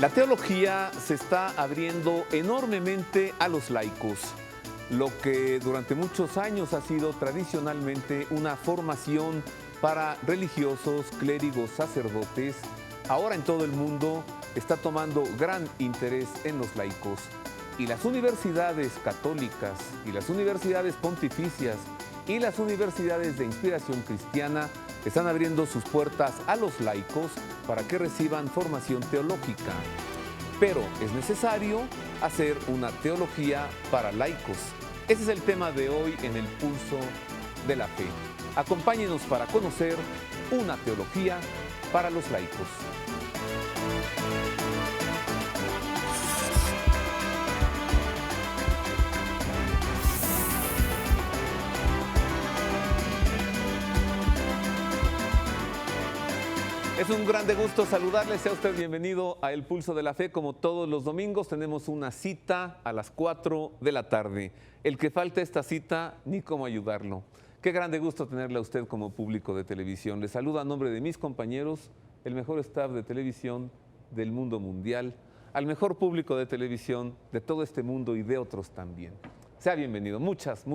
La teología se está abriendo enormemente a los laicos, lo que durante muchos años ha sido tradicionalmente una formación para religiosos, clérigos, sacerdotes. Ahora en todo el mundo está tomando gran interés en los laicos. Y las universidades católicas y las universidades pontificias y las universidades de inspiración cristiana están abriendo sus puertas a los laicos para que reciban formación teológica. Pero es necesario hacer una teología para laicos. Ese es el tema de hoy en el Pulso de la Fe. Acompáñenos para conocer una teología para los laicos. Es un grande gusto saludarle, sea usted bienvenido a El Pulso de la Fe. Como todos los domingos tenemos una cita a las 4 de la tarde. El que falta esta cita, ni cómo ayudarlo. Qué grande gusto tenerle a usted como público de televisión. Le saludo a nombre de mis compañeros, el mejor staff de televisión del mundo mundial, al mejor público de televisión de todo este mundo y de otros también. Sea bienvenido. Muchas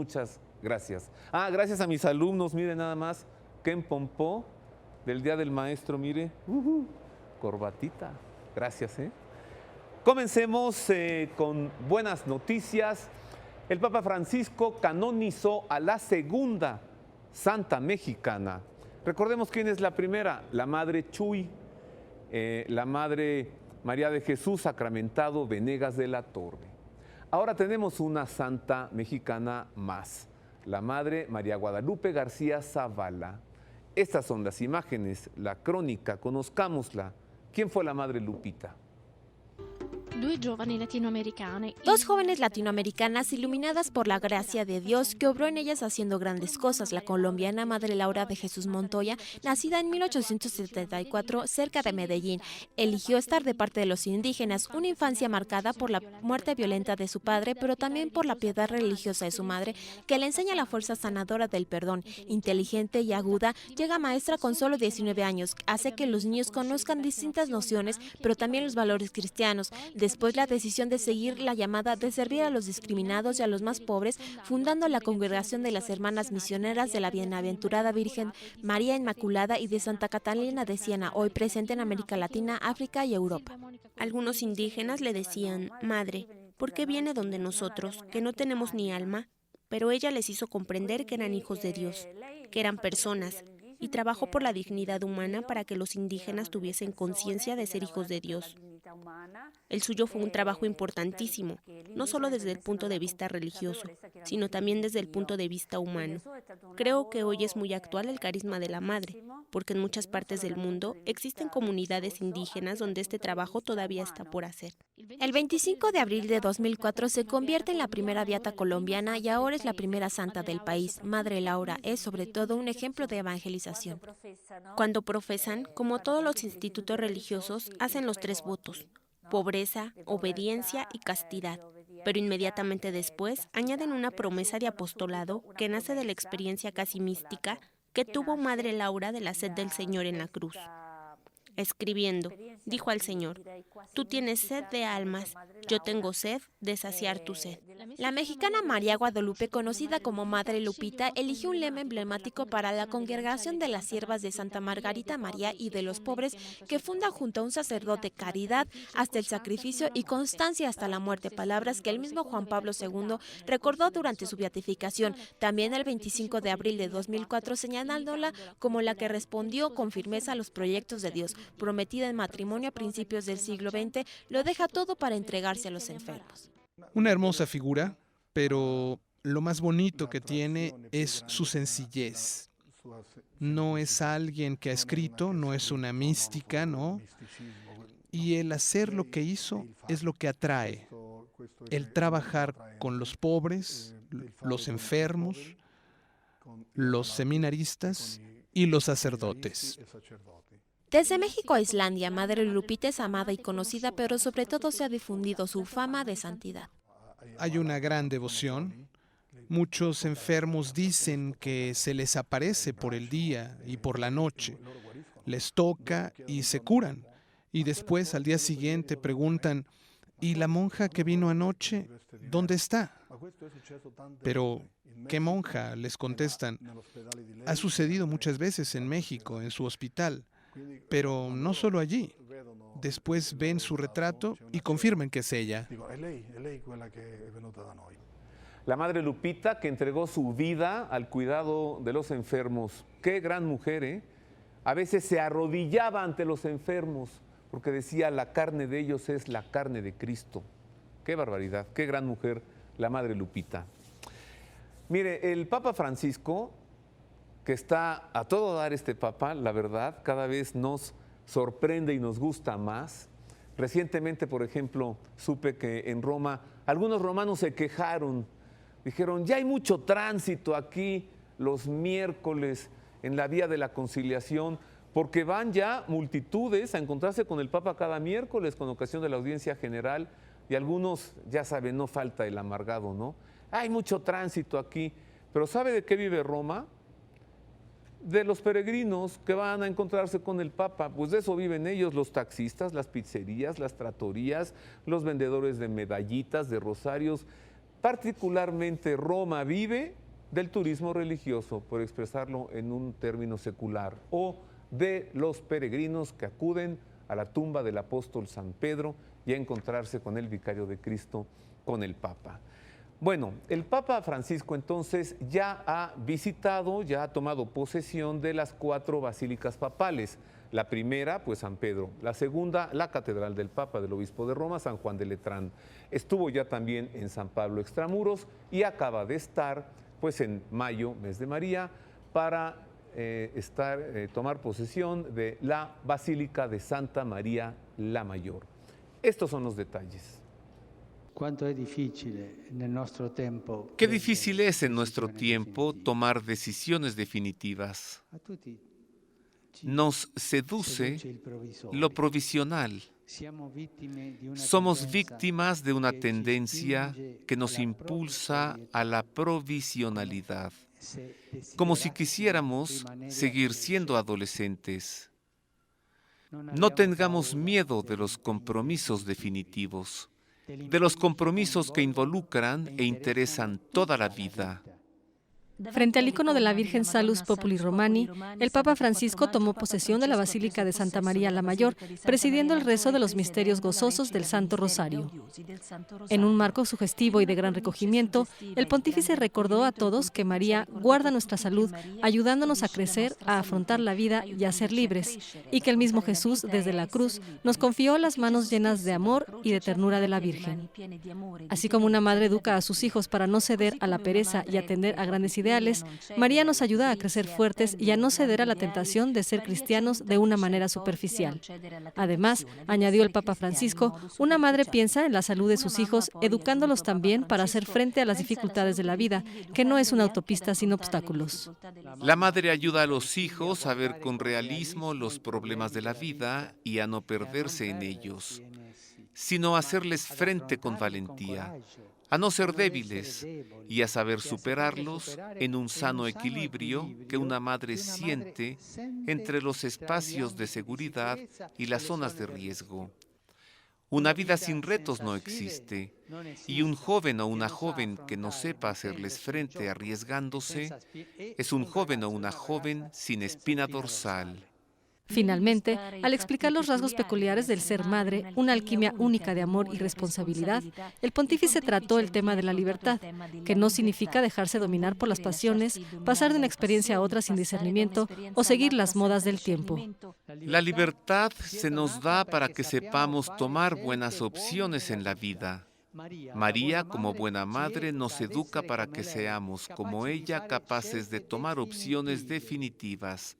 gracias. Gracias a mis alumnos, mire nada más, Ken Pompó, del Día del Maestro, mire, corbatita, gracias. Comencemos con buenas noticias. El Papa Francisco canonizó a la segunda santa mexicana. Recordemos quién es la primera, la Madre Chuy, la Madre María de Jesús Sacramentado Venegas de la Torre. Ahora tenemos una santa mexicana más, la Madre María Guadalupe García Zavala. Estas son las imágenes, la crónica, conozcámosla. ¿Quién fue la Madre Lupita? Dos jóvenes latinoamericanas iluminadas por la gracia de Dios que obró en ellas haciendo grandes cosas. La colombiana Madre Laura de Jesús Montoya, nacida en 1874 cerca de Medellín, eligió estar de parte de los indígenas, una infancia marcada por la muerte violenta de su padre, pero también por la piedad religiosa de su madre, que le enseña la fuerza sanadora del perdón. Inteligente y aguda, llega maestra con solo 19 años, hace que los niños conozcan distintas nociones, pero también los valores cristianos. Después la decisión de seguir la llamada de servir a los discriminados y a los más pobres, fundando la Congregación de las Hermanas Misioneras de la Bienaventurada Virgen María Inmaculada y de Santa Catalina de Siena, hoy presente en América Latina, África y Europa. Algunos indígenas le decían, Madre, ¿por qué viene donde nosotros, que no tenemos ni alma? Pero ella les hizo comprender que eran hijos de Dios, que eran personas, y trabajó por la dignidad humana para que los indígenas tuviesen conciencia de ser hijos de Dios. El suyo fue un trabajo importantísimo, no solo desde el punto de vista religioso, sino también desde el punto de vista humano. Creo que hoy es muy actual el carisma de la Madre, porque en muchas partes del mundo existen comunidades indígenas donde este trabajo todavía está por hacer. El 25 de abril de 2004 se convierte en la primera beata colombiana y ahora es la primera santa del país. Madre Laura es sobre todo un ejemplo de evangelización. Cuando profesan, como todos los institutos religiosos, hacen los 3 votos: pobreza, obediencia y castidad. Pero inmediatamente después añaden una promesa de apostolado que nace de la experiencia casi mística que tuvo Madre Laura de la sed del Señor en la cruz. Escribiendo, dijo al Señor, tú tienes sed de almas, yo tengo sed de saciar tu sed. La mexicana María Guadalupe, conocida como Madre Lupita, eligió un lema emblemático para la Congregación de las Siervas de Santa Margarita María y de los Pobres, que funda junto a un sacerdote caridad hasta el sacrificio y constancia hasta la muerte, palabras que el mismo Juan Pablo II recordó durante su beatificación, también el 25 de abril de 2004, señalándola como la que respondió con firmeza a los proyectos de Dios. Prometida en matrimonio a principios del siglo XX, lo deja todo para entregarse a los enfermos. Una hermosa figura, pero lo más bonito que tiene es su sencillez. No es alguien que ha escrito, no es una mística, ¿no? Y el hacer lo que hizo es lo que atrae. El trabajar con los pobres, los enfermos, los seminaristas y los sacerdotes. Desde México a Islandia, Madre Lupita es amada y conocida, pero sobre todo se ha difundido su fama de santidad. Hay una gran devoción. Muchos enfermos dicen que se les aparece por el día y por la noche. Les toca y se curan. Y después, al día siguiente, preguntan, ¿y la monja que vino anoche, dónde está? Pero, ¿qué monja?, les contestan. Ha sucedido muchas veces en México, en su hospital, pero no solo allí. Después ven su retrato y confirman que es ella. La madre Lupita, que entregó su vida al cuidado de los enfermos. Qué gran mujer, ¿eh? A veces se arrodillaba ante los enfermos porque decía, la carne de ellos es la carne de Cristo. Qué barbaridad, qué gran mujer la madre Lupita. Mire, el Papa Francisco, que está a todo dar este Papa, la verdad, cada vez nos sorprende y nos gusta más. Recientemente, por ejemplo, supe que en Roma algunos romanos se quejaron. Dijeron, ya hay mucho tránsito aquí los miércoles en la vía de la conciliación, porque van ya multitudes a encontrarse con el Papa cada miércoles con ocasión de la audiencia general, y algunos, ya saben, no falta el amargado, ¿no? Hay mucho tránsito aquí, pero ¿sabe de qué vive Roma? De los peregrinos que van a encontrarse con el Papa. Pues de eso viven ellos, los taxistas, las pizzerías, las tratorías, los vendedores de medallitas, de rosarios. Particularmente Roma vive del turismo religioso, por expresarlo en un término secular, o de los peregrinos que acuden a la tumba del apóstol San Pedro y a encontrarse con el vicario de Cristo, con el Papa. Bueno, el Papa Francisco entonces ya ha visitado, ya ha tomado posesión de las 4 basílicas papales. La primera, pues San Pedro. La segunda, la Catedral del Papa, del Obispo de Roma, San Juan de Letrán. Estuvo ya también en San Pablo Extramuros y acaba de estar, pues en mayo, mes de María, para tomar posesión de la Basílica de Santa María la Mayor. Estos son los detalles. Qué difícil es en nuestro tiempo tomar decisiones definitivas. Nos seduce lo provisional. Somos víctimas de una tendencia que nos impulsa a la provisionalidad, como si quisiéramos seguir siendo adolescentes. No tengamos miedo de los compromisos definitivos, de los compromisos que involucran e interesan toda la vida. Frente al icono de la Virgen Salus Populi Romani, el Papa Francisco tomó posesión de la Basílica de Santa María la Mayor, presidiendo el rezo de los misterios gozosos del Santo Rosario. En un marco sugestivo y de gran recogimiento, el pontífice recordó a todos que María guarda nuestra salud, ayudándonos a crecer, a afrontar la vida y a ser libres, y que el mismo Jesús, desde la cruz, nos confió las manos llenas de amor y de ternura de la Virgen. Así como una madre educa a sus hijos para no ceder a la pereza y atender a grandes ideales, María nos ayuda a crecer fuertes y a no ceder a la tentación de ser cristianos de una manera superficial. Además, añadió el Papa Francisco, una madre piensa en la salud de sus hijos, educándolos también para hacer frente a las dificultades de la vida, que no es una autopista sin obstáculos. La madre ayuda a los hijos a ver con realismo los problemas de la vida y a no perderse en ellos, sino a hacerles frente con valentía, a no ser débiles y a saber superarlos en un sano equilibrio que una madre siente entre los espacios de seguridad y las zonas de riesgo. Una vida sin retos no existe, y un joven o una joven que no sepa hacerles frente arriesgándose es un joven o una joven sin espina dorsal. Finalmente, al explicar los rasgos peculiares del ser madre, una alquimia única de amor y responsabilidad, el pontífice trató el tema de la libertad, que no significa dejarse dominar por las pasiones, pasar de una experiencia a otra sin discernimiento o seguir las modas del tiempo. La libertad se nos da para que sepamos tomar buenas opciones en la vida. María, como buena madre, nos educa para que seamos, como ella, capaces de tomar opciones definitivas.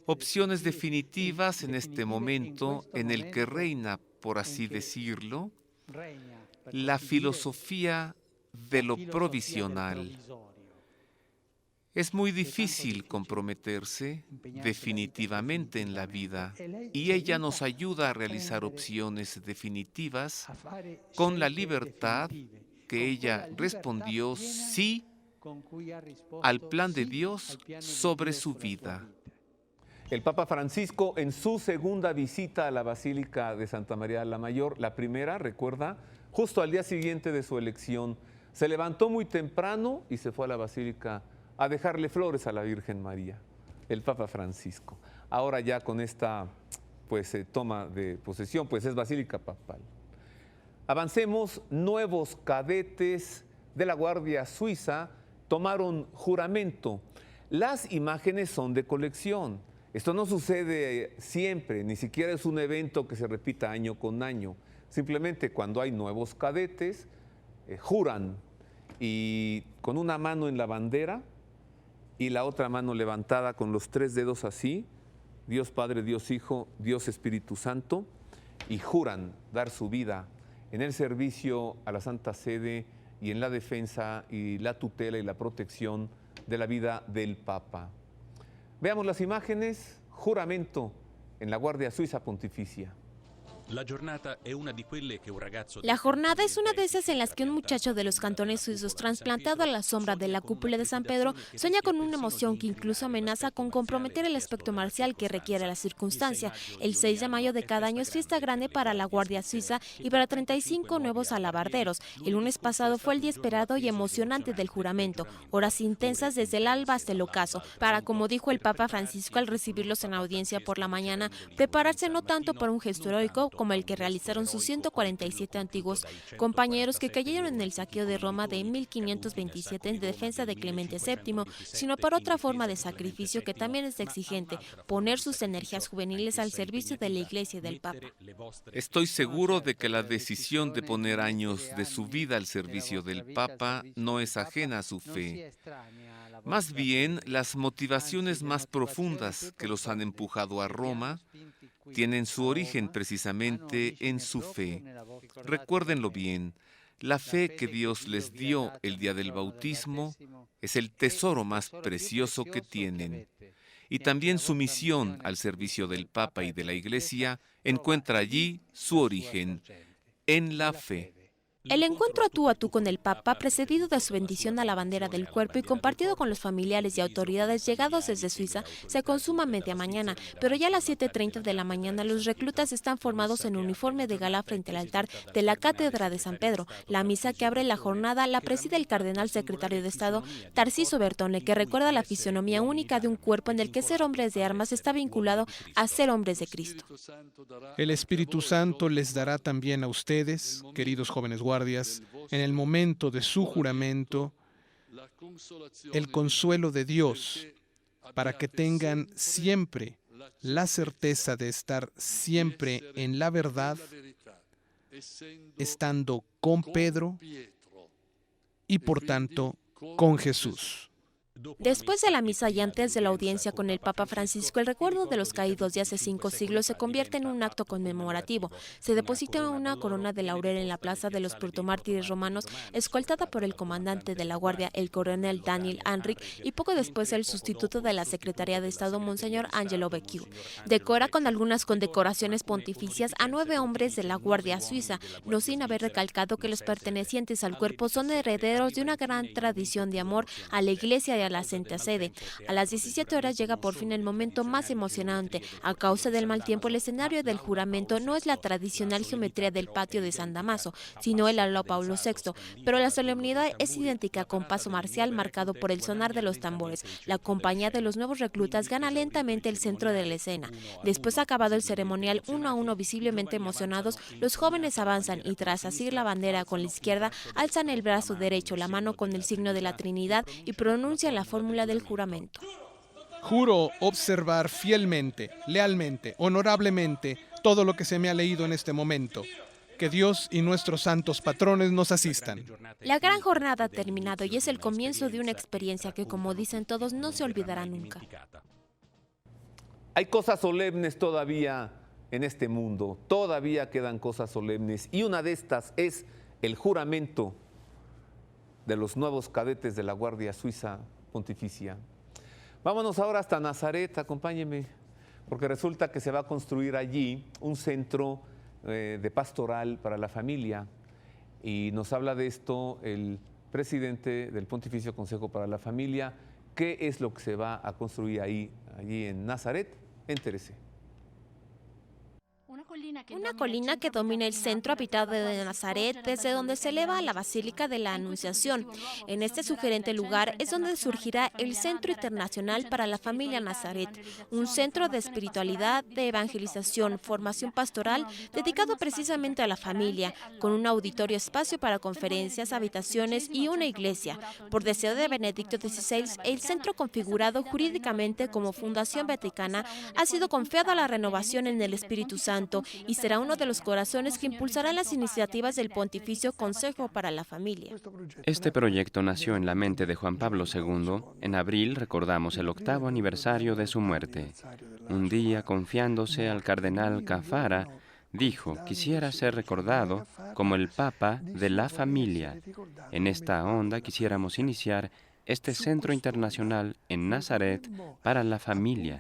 Opciones definitivas en este momento en el que reina, por así decirlo, la filosofía de lo provisional. Es muy difícil comprometerse definitivamente en la vida y ella nos ayuda a realizar opciones definitivas con la libertad que ella respondió sí al plan de Dios sobre su vida. El Papa Francisco en su segunda visita a la Basílica de Santa María la Mayor, la primera, recuerda, justo al día siguiente de su elección, se levantó muy temprano y se fue a la Basílica a dejarle flores a la Virgen María, el Papa Francisco. Ahora ya con esta toma de posesión, pues es Basílica Papal. Avancemos, nuevos cadetes de la Guardia Suiza tomaron juramento. Las imágenes son de colección. Esto no sucede siempre, ni siquiera es un evento que se repita año con año. Simplemente cuando hay nuevos cadetes, juran y con una mano en la bandera y la otra mano levantada con los 3 dedos así, Dios Padre, Dios Hijo, Dios Espíritu Santo, y juran dar su vida en el servicio a la Santa Sede y en la defensa y la tutela y la protección de la vida del Papa. Veamos las imágenes, juramento en la Guardia Suiza Pontificia. La jornada es una de esas en las que un muchacho de los cantones suizos trasplantado a la sombra de la cúpula de San Pedro sueña con una emoción que incluso amenaza con comprometer el aspecto marcial que requiere la circunstancia. El 6 de mayo de cada año es fiesta grande para la Guardia Suiza y para 35 nuevos alabarderos. El lunes pasado fue el día esperado y emocionante del juramento, horas intensas desde el alba hasta el ocaso, para, como dijo el Papa Francisco al recibirlos en audiencia por la mañana, prepararse no tanto para un gesto heroico como el que realizaron sus 147 antiguos compañeros que cayeron en el saqueo de Roma de 1527 en defensa de Clemente VII, sino para otra forma de sacrificio que también es exigente, poner sus energías juveniles al servicio de la Iglesia y del Papa. Estoy seguro de que la decisión de poner años de su vida al servicio del Papa no es ajena a su fe. Más bien, las motivaciones más profundas que los han empujado a Roma tienen su origen precisamente en su fe. Recuérdenlo bien, la fe que Dios les dio el día del bautismo es el tesoro más precioso que tienen. Y también su misión al servicio del Papa y de la Iglesia encuentra allí su origen, en la fe. El encuentro a tú con el Papa, precedido de su bendición a la bandera del cuerpo y compartido con los familiares y autoridades llegados desde Suiza, se consuma a media mañana, pero ya a las 7:30 de la mañana los reclutas están formados en uniforme de gala frente al altar de la Cátedra de San Pedro. La misa que abre la jornada la preside el cardenal secretario de Estado, Tarcisio Bertone, que recuerda la fisonomía única de un cuerpo en el que ser hombres de armas está vinculado a ser hombres de Cristo. El Espíritu Santo les dará también a ustedes, queridos jóvenes guardias, en el momento de su juramento, el consuelo de Dios, para que tengan siempre la certeza de estar siempre en la verdad, estando con Pedro y por tanto con Jesús. Después de la misa y antes de la audiencia con el Papa Francisco, el recuerdo de los caídos de hace 5 siglos se convierte en un acto conmemorativo. Se deposita una corona de laurel en la plaza de los protomártires romanos, escoltada por el comandante de la guardia, el coronel Daniel Henrik, y poco después el sustituto de la Secretaría de Estado, Monseñor Angelo Becciu. Decora con algunas condecoraciones pontificias a 9 hombres de la Guardia Suiza, no sin haber recalcado que los pertenecientes al cuerpo son herederos de una gran tradición de amor a la Iglesia y a la Santa Sede. A las 17 horas llega por fin el momento más emocionante. A causa del mal tiempo, el escenario del juramento no es la tradicional geometría del patio de San Damaso, sino el Aló Paulo VI, pero la solemnidad es idéntica, con paso marcial marcado por el sonar de los tambores. La compañía de los nuevos reclutas gana lentamente el centro de la escena. Después, acabado el ceremonial, uno a uno visiblemente emocionados, los jóvenes avanzan y, tras asir la bandera con la izquierda, alzan el brazo derecho, la mano con el signo de la Trinidad, y pronuncian la fórmula del juramento. Juro observar fielmente, lealmente, honorablemente todo lo que se me ha leído en este momento. Que Dios y nuestros santos patrones nos asistan. La gran jornada ha terminado y es el comienzo de una experiencia que, como dicen todos, no se olvidará nunca. Hay cosas solemnes todavía en este mundo, todavía quedan cosas solemnes, y una de estas es el juramento de los nuevos cadetes de la Guardia Suiza Pontificia. Vámonos ahora hasta Nazaret, acompáñenme, porque resulta que se va a construir allí un centro de pastoral para la familia, y nos habla de esto el presidente del Pontificio Consejo para la Familia. ¿Qué es lo que se va a construir allí en Nazaret? Entérese. Una colina que domina el centro habitado de Nazaret, desde donde se eleva la Basílica de la Anunciación. En este sugerente lugar es donde surgirá el Centro Internacional para la Familia Nazaret, un centro de espiritualidad, de evangelización, formación pastoral, dedicado precisamente a la familia, con un auditorio espacio para conferencias, habitaciones y una iglesia. Por deseo de Benedicto XVI, el centro, configurado jurídicamente como Fundación Vaticana, ha sido confiado a la renovación en el Espíritu Santo y será uno de los corazones que impulsará las iniciativas del Pontificio Consejo para la Familia. Este proyecto nació en la mente de Juan Pablo II. En abril recordamos el 8º aniversario de su muerte. Un día, confiándose al cardenal Caffarra, dijo: quisiera ser recordado como el Papa de la familia. En esta onda quisiéramos iniciar este centro internacional en Nazaret para la familia.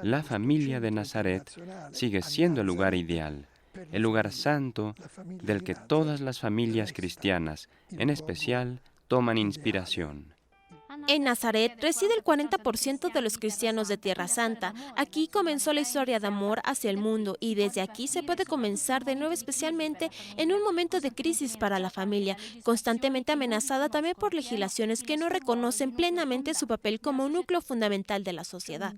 La familia de Nazaret sigue siendo el lugar ideal, el lugar santo del que todas las familias cristianas, en especial, toman inspiración. En Nazaret reside el 40% de los cristianos de Tierra Santa. Aquí comenzó la historia de amor hacia el mundo y desde aquí se puede comenzar de nuevo, especialmente en un momento de crisis para la familia, constantemente amenazada también por legislaciones que no reconocen plenamente su papel como un núcleo fundamental de la sociedad.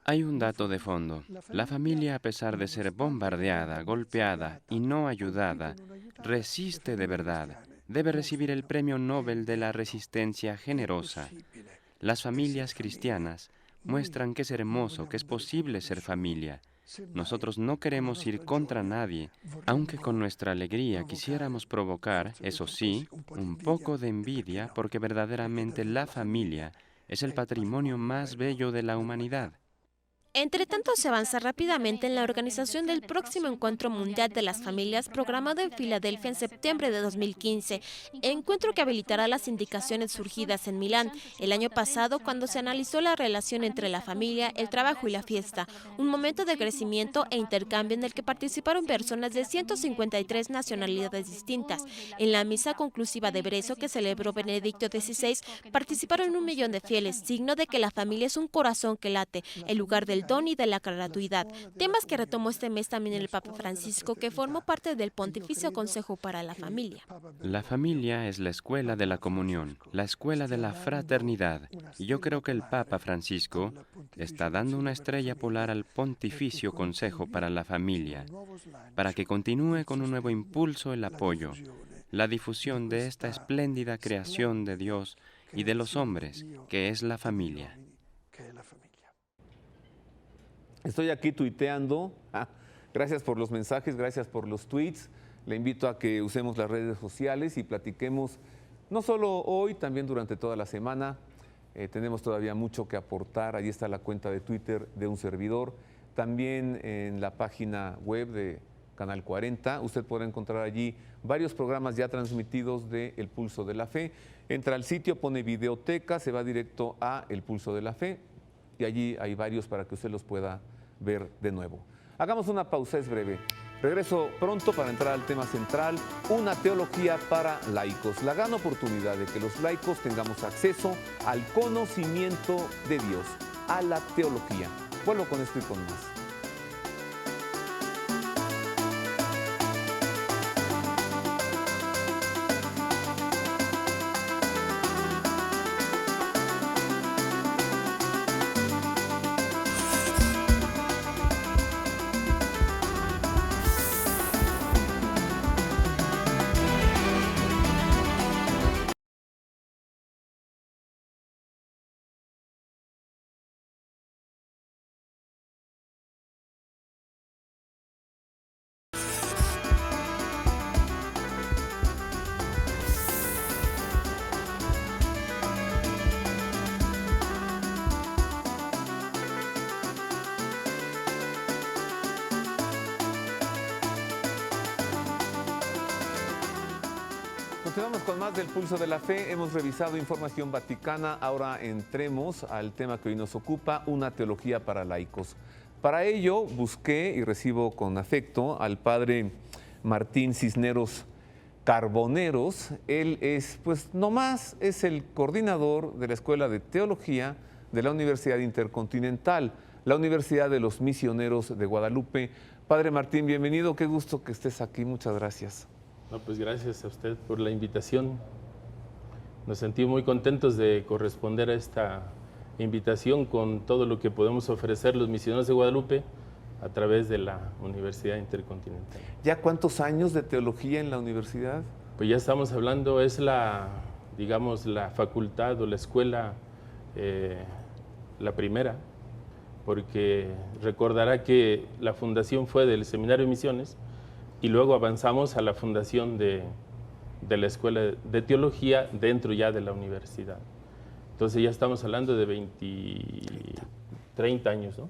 Hay un dato de fondo. La familia, a pesar de ser bombardeada, golpeada y no ayudada, resiste de verdad. Debe recibir el Premio Nobel de la Resistencia Generosa. Las familias cristianas muestran que es hermoso, que es posible ser familia. Nosotros no queremos ir contra nadie, aunque con nuestra alegría quisiéramos provocar, eso sí, un poco de envidia, porque verdaderamente la familia es el patrimonio más bello de la humanidad. Entre tanto, se avanza rápidamente en la organización del próximo Encuentro Mundial de las Familias, programado en Filadelfia en septiembre de 2015, encuentro que habilitará las indicaciones surgidas en Milán el año pasado, cuando se analizó la relación entre la familia, el trabajo y la fiesta, un momento de crecimiento e intercambio en el que participaron personas de 153 nacionalidades distintas. En la misa conclusiva de Brezo, que celebró Benedicto XVI, participaron 1 millón de fieles, signo de que la familia es un corazón que late, el lugar del don y de la gratuidad, temas que retomó este mes también el Papa Francisco, que formó parte del Pontificio Consejo para la Familia. La familia es la escuela de la comunión, la escuela de la fraternidad. Y yo creo que el Papa Francisco está dando una estrella polar al Pontificio Consejo para la Familia, para que continúe con un nuevo impulso el apoyo, la difusión de esta espléndida creación de Dios y de los hombres, que es la familia. Estoy aquí tuiteando. Gracias por los mensajes, gracias por los tweets. Le invito a que usemos las redes sociales y platiquemos no solo hoy, también durante toda la semana. Tenemos todavía mucho que aportar. Allí está la cuenta de Twitter de un servidor. También en la página web de Canal 40. Usted podrá encontrar allí varios programas ya transmitidos de El Pulso de la Fe. Entra al sitio, pone videoteca, se va directo a El Pulso de la Fe. Y allí hay varios para que usted los pueda ver de nuevo. Hagamos una pausa, es breve. Regreso pronto para entrar al tema central, una teología para laicos. La gran oportunidad de que los laicos tengamos acceso al conocimiento de Dios, a la teología. Vuelvo con esto y con más. Continuamos con más del Pulso de la Fe. Hemos revisado información vaticana. Ahora entremos al tema que hoy nos ocupa, una teología para laicos. Para ello busqué y recibo con afecto al padre Martín Cisneros Carboneros. Él es, pues nomás, es el coordinador de la Escuela de Teología de la Universidad Intercontinental. la Universidad de los Misioneros de Guadalupe. Padre Martín, bienvenido, qué gusto que estés aquí, muchas gracias. No, pues gracias a usted por la invitación. Nos sentimos muy contentos de corresponder a esta invitación con todo lo que podemos ofrecer los misioneros de Guadalupe a través de la Universidad Intercontinental. ¿Ya cuántos años de teología en la universidad? Pues ya estamos hablando, es digamos, la facultad o la escuela, la primera, porque recordará que la fundación fue del Seminario de Misiones y luego avanzamos a la fundación de la Escuela de Teología dentro ya de la universidad. Entonces ya estamos hablando de 30 años, ¿no?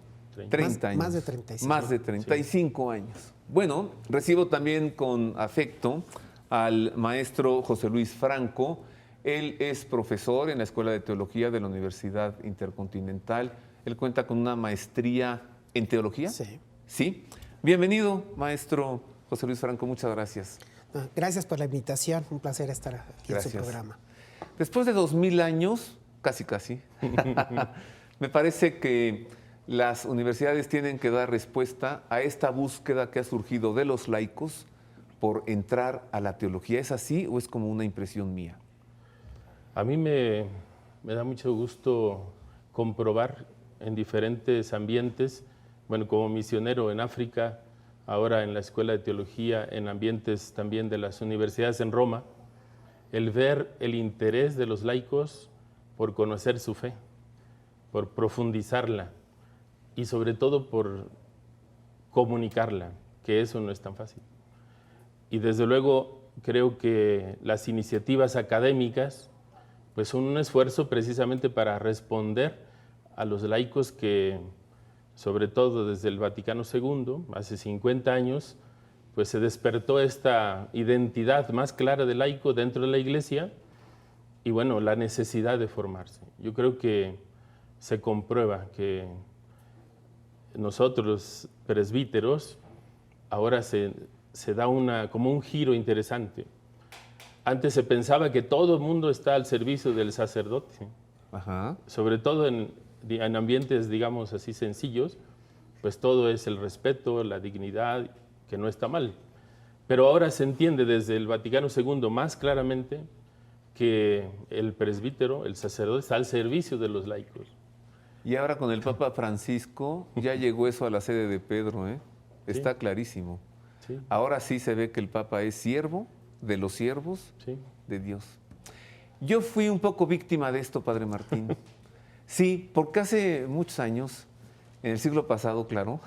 30 años. Más de 35. Más de 35 años. Bueno, recibo también con afecto al maestro José Luis Franco. Él es profesor en la Escuela de Teología de la Universidad Intercontinental. Él cuenta con una maestría en teología. Sí. Sí. Bienvenido, maestro José Luis Franco, muchas gracias. Gracias por la invitación, un placer estar aquí en su programa. Después de 2000 años, casi, me parece que las universidades tienen que dar respuesta a esta búsqueda que ha surgido de los laicos por entrar a la teología. ¿Es así o es como una impresión mía? A mí me da mucho gusto comprobar en diferentes ambientes, bueno, como misionero en África, ahora en la Escuela de Teología, en ambientes también de las universidades en Roma, el ver el interés de los laicos por conocer su fe, por profundizarla y sobre todo por comunicarla, que eso no es tan fácil. Y desde luego creo que las iniciativas académicas pues son un esfuerzo precisamente para responder a los laicos que, sobre todo desde el Vaticano II, hace 50 años, pues se despertó esta identidad más clara de laico dentro de la Iglesia y bueno, la necesidad de formarse. Yo creo que se comprueba que nosotros, los presbíteros, ahora se da como un giro interesante. Antes se pensaba que todo el mundo está al servicio del sacerdote, Ajá. Sobre todo en ambientes, digamos así, sencillos, pues todo es el respeto, la dignidad, que no está mal. Pero ahora se entiende desde el Vaticano II más claramente que el presbítero, el sacerdote, está al servicio de los laicos. Y ahora con el Papa Francisco ya llegó eso a la sede de Pedro, ¿eh? Está clarísimo. Sí. Ahora sí se ve que el Papa es siervo de los siervos de Dios. Yo fui un poco víctima de esto, Padre Martín. Sí, porque hace muchos años, en el siglo pasado, claro,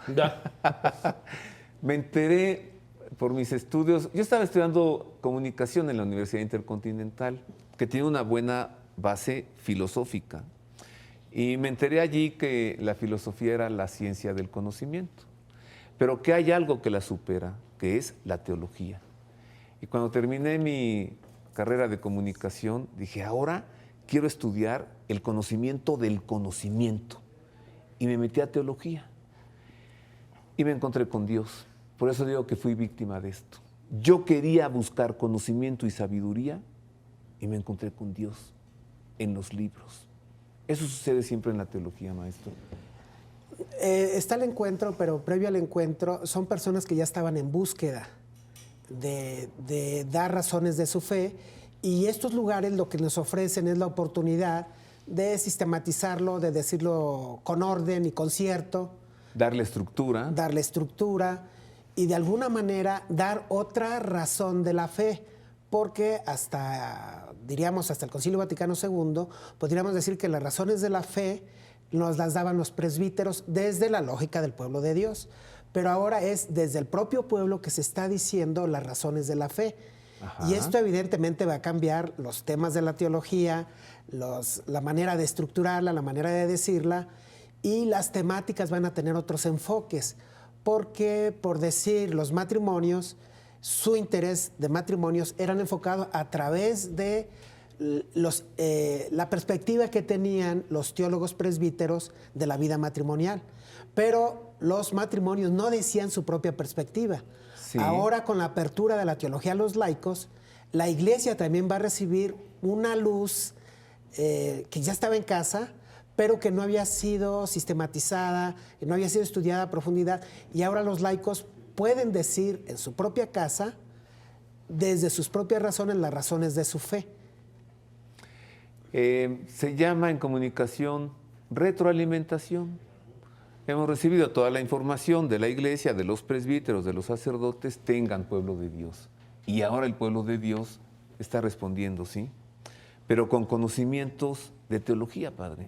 me enteré por mis estudios. Yo estaba estudiando comunicación en la Universidad Intercontinental, que tiene una buena base filosófica. Y me enteré allí que la filosofía era la ciencia del conocimiento, pero que hay algo que la supera, que es la teología. Y cuando terminé mi carrera de comunicación, dije, ahora quiero estudiar el conocimiento del conocimiento. Y me metí a teología. Y me encontré con Dios. Por eso digo que fui víctima de esto. Yo quería buscar conocimiento y sabiduría y me encontré con Dios en los libros. Eso sucede siempre en la teología, maestro. Está el encuentro, pero previo al encuentro son personas que ya estaban en búsqueda de dar razones de su fe, y estos lugares lo que nos ofrecen es la oportunidad de sistematizarlo, de decirlo con orden y concierto. Darle estructura. Darle estructura y de alguna manera dar otra razón de la fe, porque hasta el Concilio Vaticano II podríamos decir que las razones de la fe nos las daban los presbíteros desde la lógica del pueblo de Dios. Pero ahora es desde el propio pueblo que se está diciendo las razones de la fe. Ajá. Y esto evidentemente va a cambiar los temas de la teología, la manera de estructurarla, la manera de decirla, y las temáticas van a tener otros enfoques. Porque, por decir, los matrimonios, su interés de matrimonios eran enfocados a través de la perspectiva que tenían los teólogos presbíteros de la vida matrimonial. Pero los matrimonios no decían su propia perspectiva. Sí. Ahora, con la apertura de la teología a los laicos, la Iglesia también va a recibir una luz que ya estaba en casa, pero que no había sido sistematizada, que no había sido estudiada a profundidad, y ahora los laicos pueden decir en su propia casa, desde sus propias razones, las razones de su fe. Se llama en comunicación retroalimentación. Hemos recibido toda la información de la iglesia, de los presbíteros, de los sacerdotes, tengan pueblo de Dios. Y ahora el pueblo de Dios está respondiendo, ¿sí? Pero con conocimientos de teología, padre.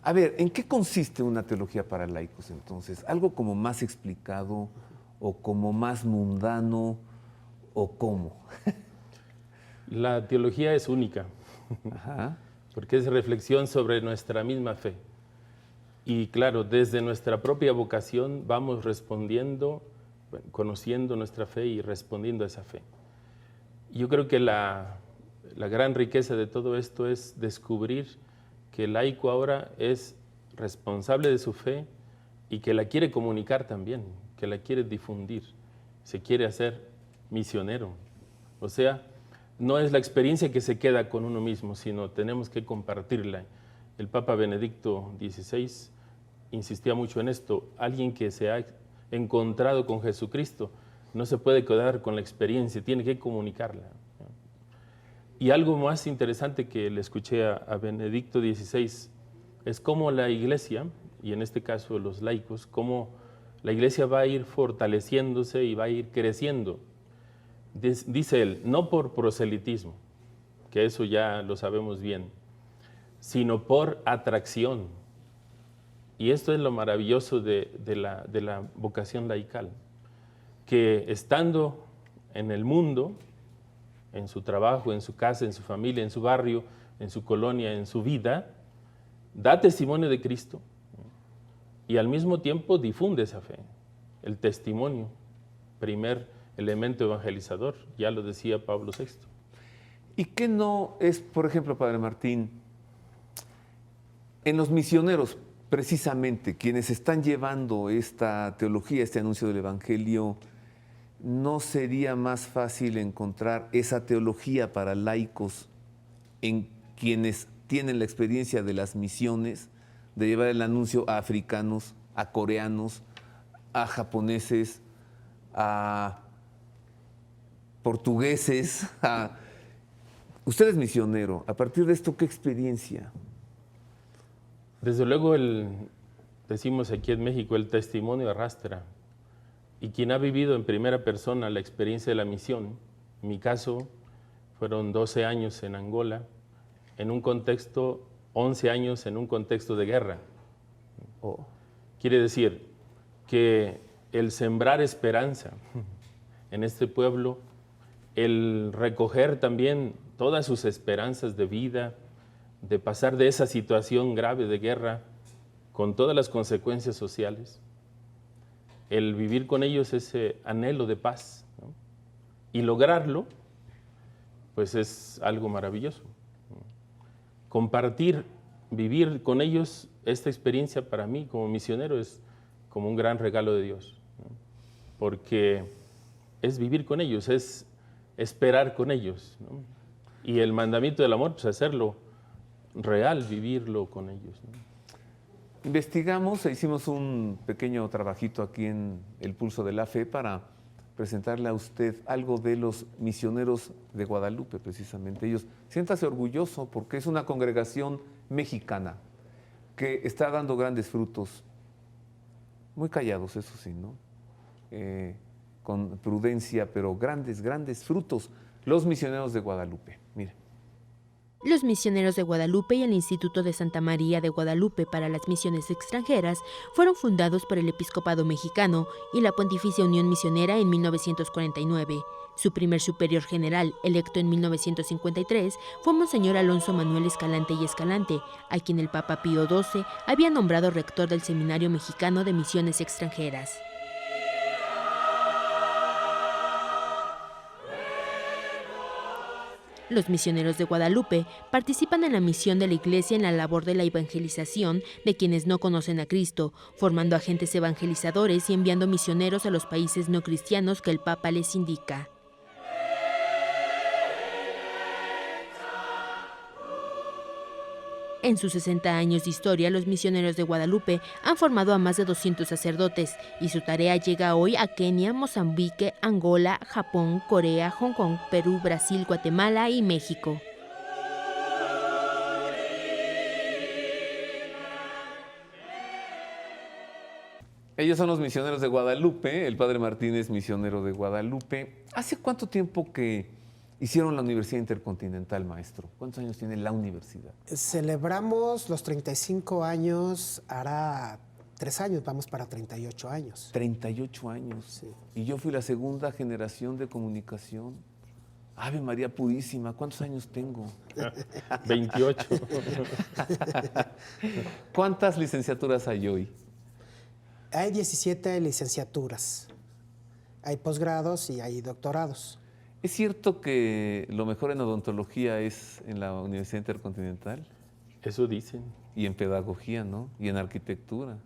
A ver, ¿en qué consiste una teología para laicos entonces? ¿Algo como más explicado o como más mundano o cómo? La teología es única, porque es reflexión sobre nuestra misma fe. Y claro, desde nuestra propia vocación vamos respondiendo, conociendo nuestra fe y respondiendo a esa fe. Yo creo que la gran riqueza de todo esto es descubrir que el laico ahora es responsable de su fe y que la quiere comunicar también, que la quiere difundir, se quiere hacer misionero. O sea, no es la experiencia que se queda con uno mismo, sino tenemos que compartirla. El Papa Benedicto XVI insistía mucho en esto. Alguien que se ha encontrado con Jesucristo no se puede quedar con la experiencia, tiene que comunicarla. Y algo más interesante que le escuché a Benedicto XVI es cómo la Iglesia, y en este caso los laicos, cómo la Iglesia va a ir fortaleciéndose y va a ir creciendo. Dice él, no por proselitismo, que eso ya lo sabemos bien, sino por atracción. Y esto es lo maravilloso de la vocación laical, que estando en el mundo, en su trabajo, en su casa, en su familia, en su barrio, en su colonia, en su vida, da testimonio de Cristo y al mismo tiempo difunde esa fe. El testimonio, primer elemento evangelizador, ya lo decía Pablo VI. ¿Y qué no es, por ejemplo, Padre Martín, en los misioneros, precisamente, quienes están llevando esta teología, este anuncio del Evangelio, ¿no sería más fácil encontrar esa teología para laicos en quienes tienen la experiencia de las misiones, de llevar el anuncio a africanos, a coreanos, a japoneses, a portugueses? Usted es misionero. A partir de esto, ¿qué experiencia? Desde luego, decimos aquí en México, el testimonio arrastra. Y quien ha vivido en primera persona la experiencia de la misión, en mi caso, fueron 12 años en Angola, en un contexto, 11 años en un contexto de guerra. Quiere decir que el sembrar esperanza en este pueblo, el recoger también todas sus esperanzas de vida, de pasar de esa situación grave de guerra con todas las consecuencias sociales, el vivir con ellos ese anhelo de paz, ¿no? Y lograrlo, pues es algo maravilloso. Compartir, vivir con ellos esta experiencia para mí como misionero es como un gran regalo de Dios, ¿no? Porque es vivir con ellos, es esperar con ellos, ¿no? Y el mandamiento del amor, pues hacerlo real, vivirlo con ellos, ¿no? Investigamos e hicimos un pequeño trabajito aquí en El Pulso de la Fe para presentarle a usted algo de los misioneros de Guadalupe, precisamente. Ellos, siéntase orgulloso porque es una congregación mexicana que está dando grandes frutos, muy callados, eso sí, ¿no? Con prudencia, pero grandes, grandes frutos. Los misioneros de Guadalupe, mire. Los Misioneros de Guadalupe y el Instituto de Santa María de Guadalupe para las Misiones Extranjeras fueron fundados por el Episcopado Mexicano y la Pontificia Unión Misionera en 1949. Su primer superior general, electo en 1953, fue Monseñor Alonso Manuel Escalante y Escalante, a quien el Papa Pío XII había nombrado rector del Seminario Mexicano de Misiones Extranjeras. Los misioneros de Guadalupe participan en la misión de la Iglesia en la labor de la evangelización de quienes no conocen a Cristo, formando agentes evangelizadores y enviando misioneros a los países no cristianos que el Papa les indica. En sus 60 años de historia, los misioneros de Guadalupe han formado a más de 200 sacerdotes y su tarea llega hoy a Kenia, Mozambique, Angola, Japón, Corea, Hong Kong, Perú, Brasil, Guatemala y México. Ellos son los misioneros de Guadalupe, el padre Martín es misionero de Guadalupe. ¿Hace cuánto tiempo que hicieron la Universidad Intercontinental, maestro? ¿Cuántos años tiene la universidad? Celebramos los 35 años, hará 3 años, vamos para 38 años. 38 años. Sí. Y yo fui la segunda generación de comunicación. Ave María Purísima, ¿cuántos años tengo? 28. ¿Cuántas licenciaturas hay hoy? Hay 17 licenciaturas, hay posgrados y hay doctorados. ¿Es cierto que lo mejor en odontología es en la Universidad Intercontinental? Eso dicen. Y en pedagogía, ¿no? Y en arquitectura.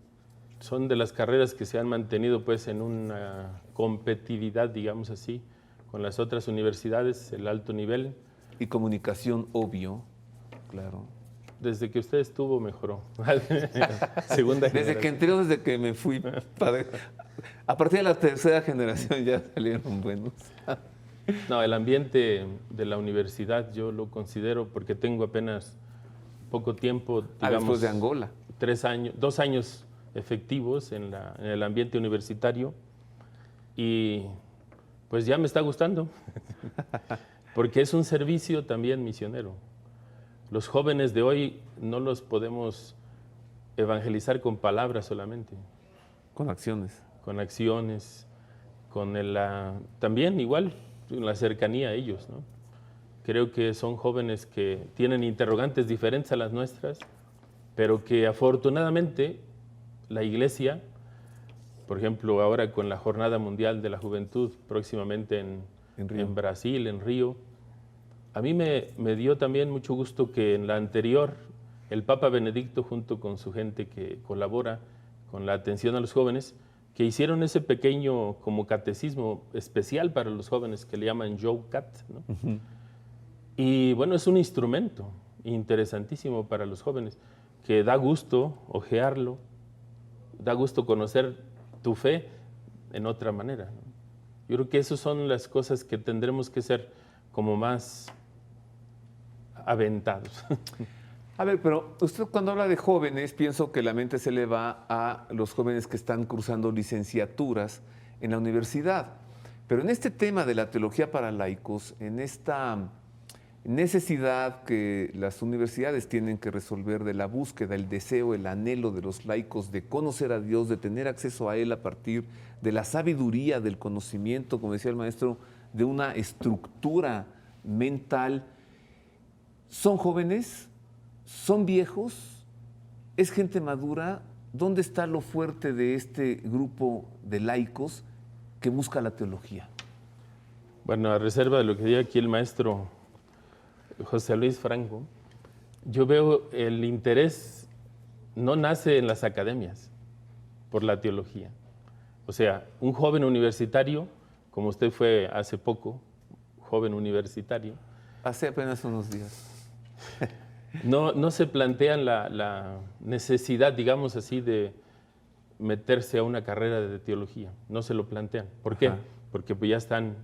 Son de las carreras que se han mantenido pues en una competitividad, digamos así, con las otras universidades, el alto nivel. Y comunicación, obvio, claro. Desde que usted estuvo, mejoró. Segunda generación. Desde que entré, desde que me fui. A partir de la tercera generación ya salieron buenos. No, el ambiente de la universidad yo lo considero, porque tengo apenas poco tiempo, digamos, después de Angola. 2 años efectivos en el ambiente universitario, y pues ya me está gustando, porque es un servicio también misionero. Los jóvenes de hoy no los podemos evangelizar con palabras solamente. Con acciones. Con acciones, con también igual la cercanía a ellos, ¿no? Creo que son jóvenes que tienen interrogantes diferentes a las nuestras, pero que afortunadamente la Iglesia, por ejemplo, ahora con la Jornada Mundial de la Juventud, próximamente en Brasil, en Río, a mí me dio también mucho gusto que en la anterior, el Papa Benedicto, junto con su gente que colabora con la atención a los jóvenes, que hicieron ese pequeño como catecismo especial para los jóvenes que le llaman JOWCAT, ¿no? Uh-huh. Y bueno, es un instrumento interesantísimo para los jóvenes, que da gusto hojearlo, da gusto conocer tu fe en otra manera, ¿no? Yo creo que esas son las cosas que tendremos que ser como más aventados. A ver, pero usted cuando habla de jóvenes, pienso que la mente se le va a los jóvenes que están cursando licenciaturas en la universidad. Pero en este tema de la teología para laicos, en esta necesidad que las universidades tienen que resolver de la búsqueda, el deseo, el anhelo de los laicos de conocer a Dios, de tener acceso a Él a partir de la sabiduría, del conocimiento, como decía el maestro, de una estructura mental. ¿Son jóvenes? ¿Son viejos? ¿Es gente madura? ¿Dónde está lo fuerte de este grupo de laicos que busca la teología? Bueno, a reserva de lo que diga aquí el maestro José Luis Franco, yo veo el interés no nace en las academias por la teología. O sea, un joven universitario, como usted fue hace poco, joven universitario. Hace apenas unos días. No se plantean la necesidad, digamos así, de meterse a una carrera de teología. No se lo plantean. ¿Por qué? Ajá. Porque pues ya están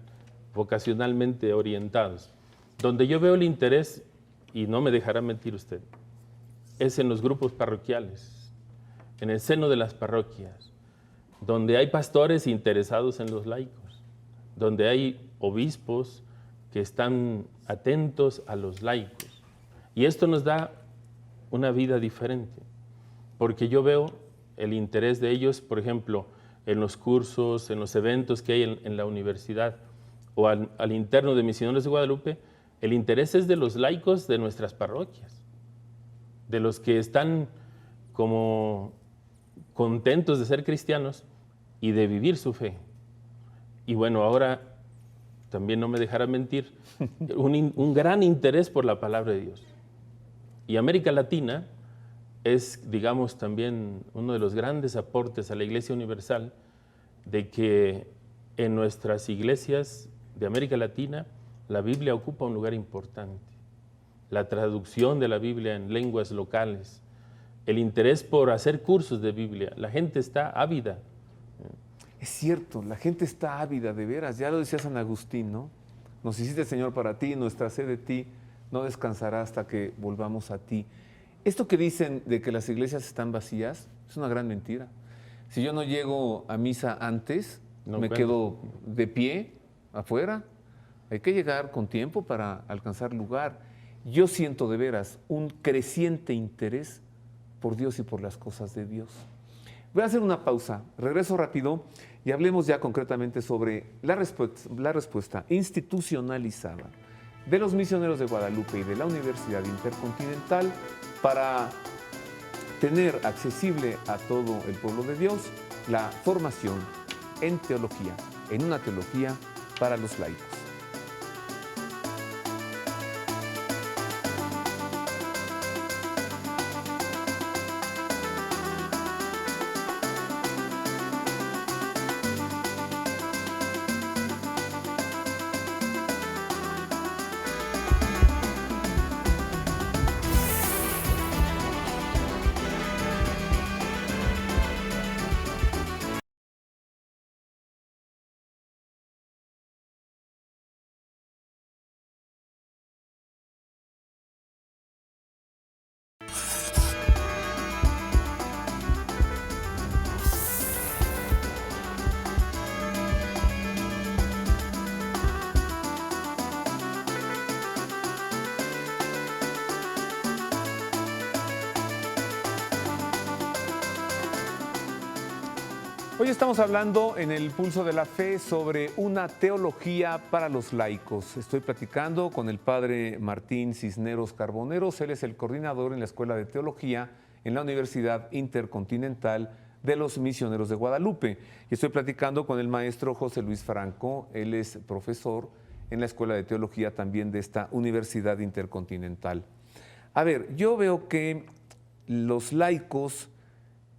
vocacionalmente orientados. Donde yo veo el interés, y no me dejará mentir usted, es en los grupos parroquiales, en el seno de las parroquias, donde hay pastores interesados en los laicos, donde hay obispos que están atentos a los laicos. Y esto nos da una vida diferente, porque yo veo el interés de ellos, por ejemplo, en los cursos, en los eventos que hay en la universidad o al interno de Misioneros de Guadalupe. El interés es de los laicos de nuestras parroquias, de los que están como contentos de ser cristianos y de vivir su fe. Y bueno, ahora también no me dejará mentir, un gran interés por la palabra de Dios. Y América Latina es, digamos, también uno de los grandes aportes a la Iglesia Universal, de que en nuestras iglesias de América Latina la Biblia ocupa un lugar importante. la traducción de la Biblia en lenguas locales, el interés por hacer cursos de Biblia. La gente está ávida. Es cierto, la gente está ávida, de veras. Ya lo decía San Agustín, ¿no? Nos hiciste, Señor, para ti, nuestra sed de ti no descansará hasta que volvamos a ti. Esto que dicen de que las iglesias están vacías es una gran mentira. Si yo no llego a misa antes, me quedo de pie afuera. Hay que llegar con tiempo para alcanzar lugar. Yo siento de veras un creciente interés por Dios y por las cosas de Dios. Voy a hacer una pausa, regreso rápido y hablemos ya concretamente sobre la respuesta institucionalizada de los misioneros de Guadalupe y de la Universidad Intercontinental para tener accesible a todo el pueblo de Dios la formación en teología, en una teología para los laicos. Hoy estamos hablando en el Pulso de la Fe sobre una teología para los laicos. Estoy platicando con el padre Martín Cisneros Carboneros. Él es el coordinador en la Escuela de Teología en la Universidad Intercontinental de los Misioneros de Guadalupe. Y estoy platicando con el maestro José Luis Franco. Él es profesor en la Escuela de Teología también de esta Universidad Intercontinental. A ver, yo veo que los laicos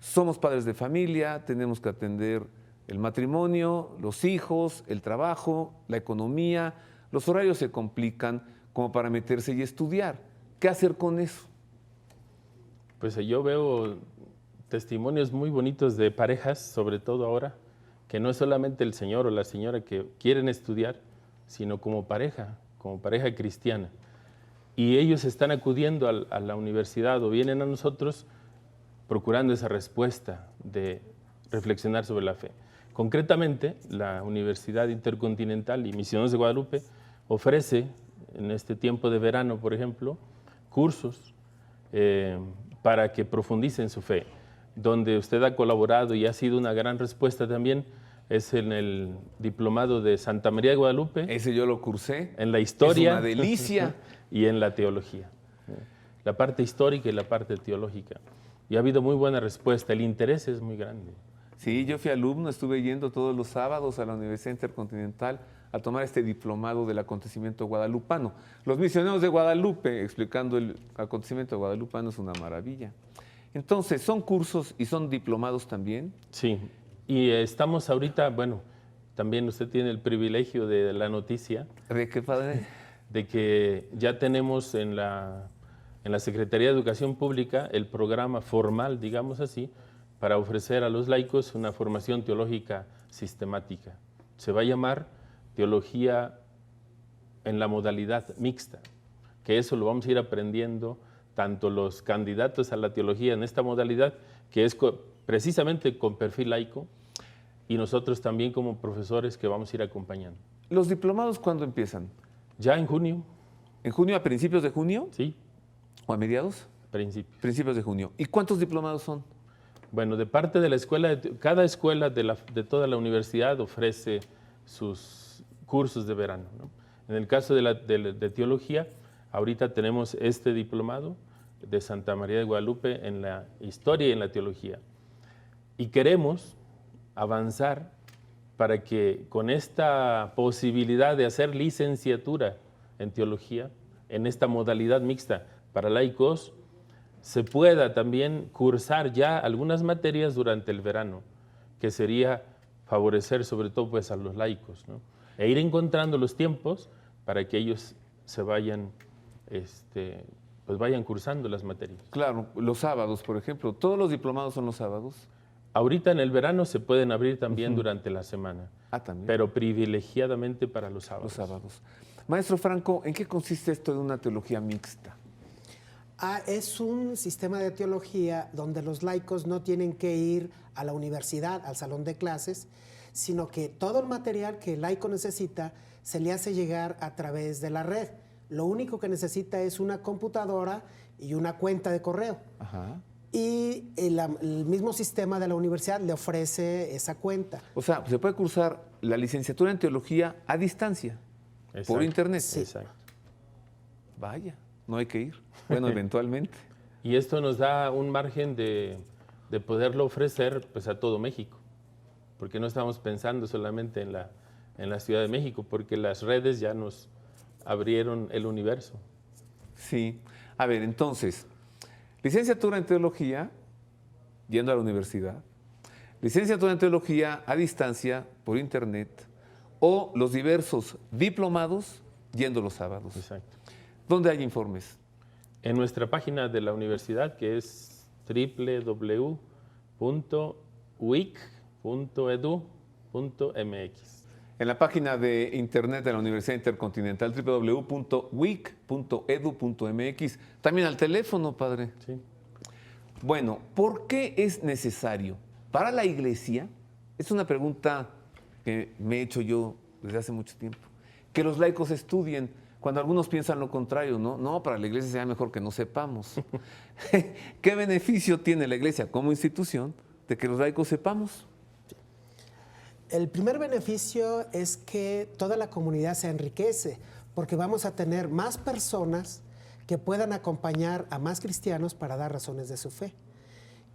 somos padres de familia, tenemos que atender el matrimonio, los hijos, el trabajo, la economía. Los horarios se complican como para meterse y estudiar. ¿Qué hacer con eso? Pues yo veo testimonios muy bonitos de parejas, sobre todo ahora, que no es solamente el señor o la señora que quieren estudiar, sino como pareja cristiana. Y ellos están acudiendo a la universidad o vienen a nosotros procurando esa respuesta de reflexionar sobre la fe. Concretamente, la Universidad Intercontinental y Misioneros de Guadalupe ofrece en este tiempo de verano, por ejemplo, cursos para que profundicen su fe. Donde usted ha colaborado y ha sido una gran respuesta también es en el diplomado de Santa María de Guadalupe. Ese yo lo cursé. En la historia. Es una delicia. Y en la teología. La parte histórica y la parte teológica. Y ha habido muy buena respuesta, el interés es muy grande. Sí, yo fui alumno, estuve yendo todos los sábados a la Universidad Intercontinental a tomar este diplomado del acontecimiento guadalupano. Los misioneros de Guadalupe, explicando el acontecimiento guadalupano, es una maravilla. Entonces, ¿son cursos y son diplomados también? Sí, y estamos ahorita, bueno, también usted tiene el privilegio de la noticia. ¿De qué padre? De que ya tenemos en la Secretaría de Educación Pública el programa formal, digamos así, para ofrecer a los laicos una formación teológica sistemática. Se va a llamar Teología en la modalidad mixta, que eso lo vamos a ir aprendiendo tanto los candidatos a la teología en esta modalidad, que es precisamente con perfil laico, y nosotros también como profesores que vamos a ir acompañando. ¿Los diplomados cuándo empiezan? Ya en junio. ¿En junio, a principios de junio? Sí. ¿O a mediados? Principios de junio. ¿Y cuántos diplomados son? Bueno, de parte de la escuela, cada escuela de toda la universidad ofrece sus cursos de verano, ¿no? En el caso de teología, ahorita tenemos este diplomado de Santa María de Guadalupe en la historia y en la teología. Y queremos avanzar para que con esta posibilidad de hacer licenciatura en teología, en esta modalidad mixta, para laicos, se pueda también cursar ya algunas materias durante el verano, que sería favorecer sobre todo pues a los laicos, ¿no? E ir encontrando los tiempos para que ellos se vayan pues vayan cursando las materias. Claro, los sábados, por ejemplo. ¿Todos los diplomados son los sábados? Ahorita en el verano se pueden abrir también durante la semana, También. pero privilegiadamente para los sábados. Los sábados. Maestro Franco, ¿en qué consiste esto de una teología mixta? Es un sistema de teología donde los laicos no tienen que ir a la universidad, al salón de clases, sino que todo el material que el laico necesita se le hace llegar a través de la red. Lo único que necesita es una computadora y una cuenta de correo. Ajá. Y el mismo sistema de la universidad le ofrece esa cuenta. O sea, se puede cursar la licenciatura en teología a distancia, Exacto. por internet. Sí. Exacto. Vaya, no hay que ir. Bueno, eventualmente. Y esto nos da un margen de poderlo ofrecer pues, a todo México, porque no estamos pensando solamente en la Ciudad de México, porque las redes ya nos abrieron el universo. Sí. A ver, entonces, licenciatura en teología, yendo a la universidad, licenciatura en teología a distancia, por internet, o los diversos diplomados, yendo los sábados. Exacto. ¿Dónde hay informes? En nuestra página de la universidad, que es www.wic.edu.mx. En la página de internet de la Universidad Intercontinental, www.wic.edu.mx. También al teléfono, padre. Sí. Bueno, ¿por qué es necesario para la Iglesia? Es una pregunta que me he hecho yo desde hace mucho tiempo. Que los laicos estudien, cuando algunos piensan lo contrario, ¿no? No, para la Iglesia sería mejor que no sepamos. ¿Qué beneficio tiene la Iglesia como institución de que los laicos sepamos? El primer beneficio es que toda la comunidad se enriquece, porque vamos a tener más personas que puedan acompañar a más cristianos para dar razones de su fe.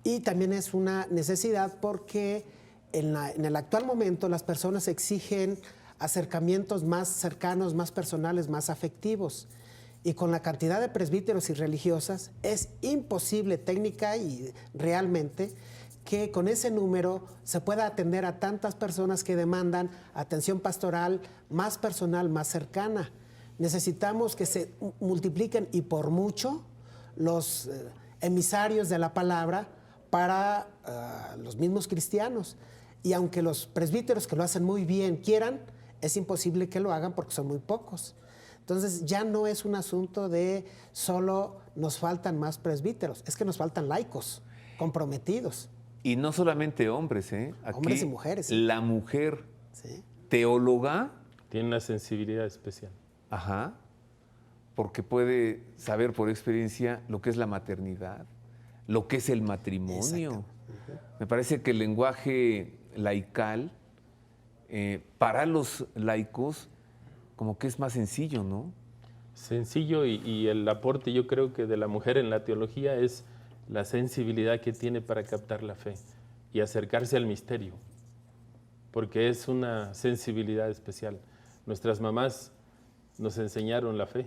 Y también es una necesidad porque en el actual momento las personas exigen acercamientos más cercanos, más personales, más afectivos. Y con la cantidad de presbíteros y religiosas es imposible técnica y realmente que con ese número se pueda atender a tantas personas que demandan atención pastoral más personal, más cercana. Necesitamos que se multipliquen y por mucho los emisarios de la palabra para los mismos cristianos. Y aunque los presbíteros que lo hacen muy bien quieran, es imposible que lo hagan porque son muy pocos. Entonces ya no es un asunto de solo nos faltan más presbíteros, es que nos faltan laicos comprometidos. Y no solamente hombres, ¿eh? Aquí hombres y mujeres. Sí. La mujer teóloga tiene una sensibilidad especial. Ajá, porque puede saber por experiencia lo que es la maternidad, lo que es el matrimonio. Me parece que el lenguaje laical para los laicos como que es más sencillo, ¿no? Sencillo y el aporte yo creo que de la mujer en la teología es la sensibilidad que tiene para captar la fe y acercarse al misterio, porque es una sensibilidad especial. Nuestras mamás nos enseñaron la fe